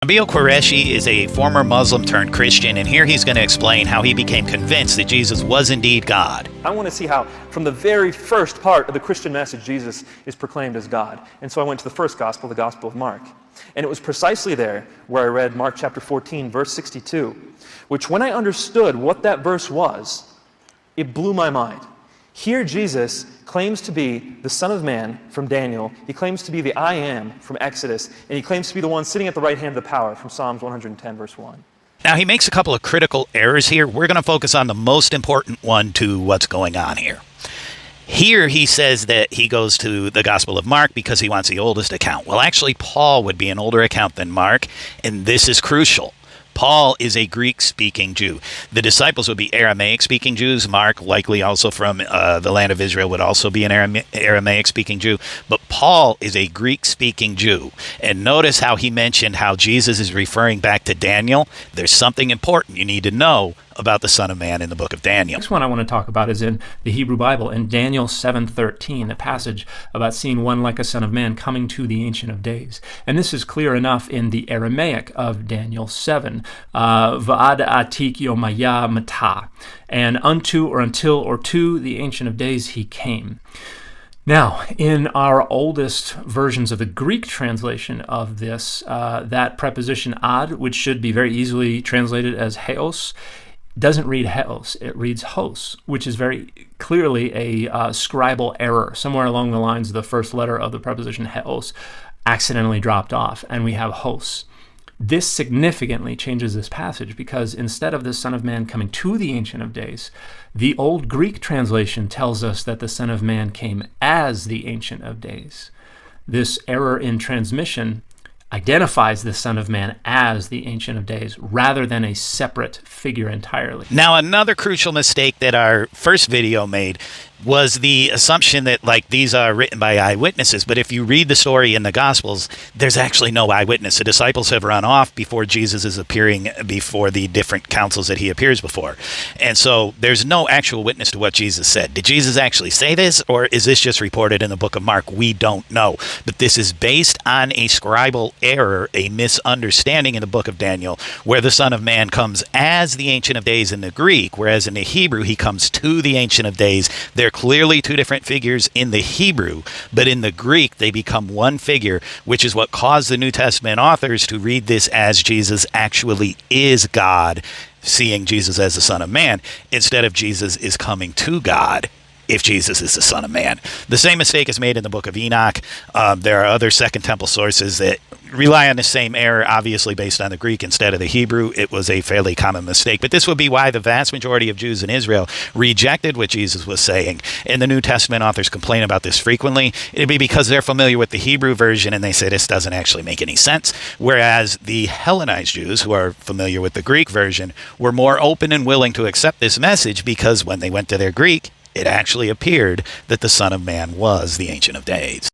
Nabil Qureshi is a former Muslim turned Christian, and here he's going to explain how he became convinced that Jesus was indeed God. I want to see how, from the very first part of the Christian message, Jesus is proclaimed as God. And so I went to the first gospel, the Gospel of Mark. And it was precisely there where I read Mark chapter 14, verse 62, which when I understood what that verse was, it blew my mind. Here Jesus claims to be the Son of Man from Daniel. He claims to be the I Am from Exodus. And he claims to be the one sitting at the right hand of the power from Psalms 110, verse 1. Now, he makes a couple of critical errors here. We're going to focus on the most important one to what's going on here. Here he says that he goes to the Gospel of Mark because he wants the oldest account. Well, actually, Paul would be an older account than Mark, and this is crucial. Paul is a Greek-speaking Jew. The disciples would be Aramaic-speaking Jews. Mark, likely also from the land of Israel, would also be an Aramaic-speaking Jew. But Paul is a Greek-speaking Jew. And notice how he mentioned how Jesus is referring back to Daniel. There's something important you need to know about the Son of Man in the book of Daniel. Next one I want to talk about is in the Hebrew Bible, in Daniel 7:13, a passage about seeing one like a Son of Man coming to the Ancient of Days. And this is clear enough in the Aramaic of Daniel 7. Va'ad atik yomaya mata. And unto or until or to the Ancient of Days he came. Now, in our oldest versions of the Greek translation of this, that preposition ad, which should be very easily translated as heos, doesn't read heos, it reads hos, which is very clearly a scribal error. Somewhere along the lines of the first letter of the preposition heos accidentally dropped off, and we have hos. This significantly changes this passage because instead of the Son of Man coming to the Ancient of Days, the old Greek translation tells us that the Son of Man came as the Ancient of Days. This error in transmission identifies the Son of Man as the Ancient of Days rather than a separate figure entirely. Now, another crucial mistake that our first video made was the assumption that, like, these are written by eyewitnesses. But if you read the story in the Gospels, there's actually no eyewitness. The disciples have run off before Jesus is appearing before the different councils that he appears before. And so there's no actual witness to what Jesus said. Did Jesus actually say this, or is this just reported in the book of Mark? We don't know. But this is based on a scribal error, a misunderstanding in the book of Daniel, where the Son of Man comes as the Ancient of Days in the Greek, whereas in the Hebrew, he comes to the Ancient of Days. They're clearly two different figures in the Hebrew, but in the Greek, they become one figure, which is what caused the New Testament authors to read this as Jesus actually is God, seeing Jesus as the Son of Man, instead of Jesus is coming to God if Jesus is the Son of Man. The same mistake is made in the book of Enoch. There are other Second Temple sources that rely on the same error, obviously based on the Greek instead of the Hebrew. It was a fairly common mistake. But this would be why the vast majority of Jews in Israel rejected what Jesus was saying. And the New Testament authors complain about this frequently. It'd be because they're familiar with the Hebrew version and they say this doesn't actually make any sense. Whereas the Hellenized Jews, who are familiar with the Greek version, were more open and willing to accept this message because when they went to their Greek, it actually appeared that the Son of Man was the Ancient of Days.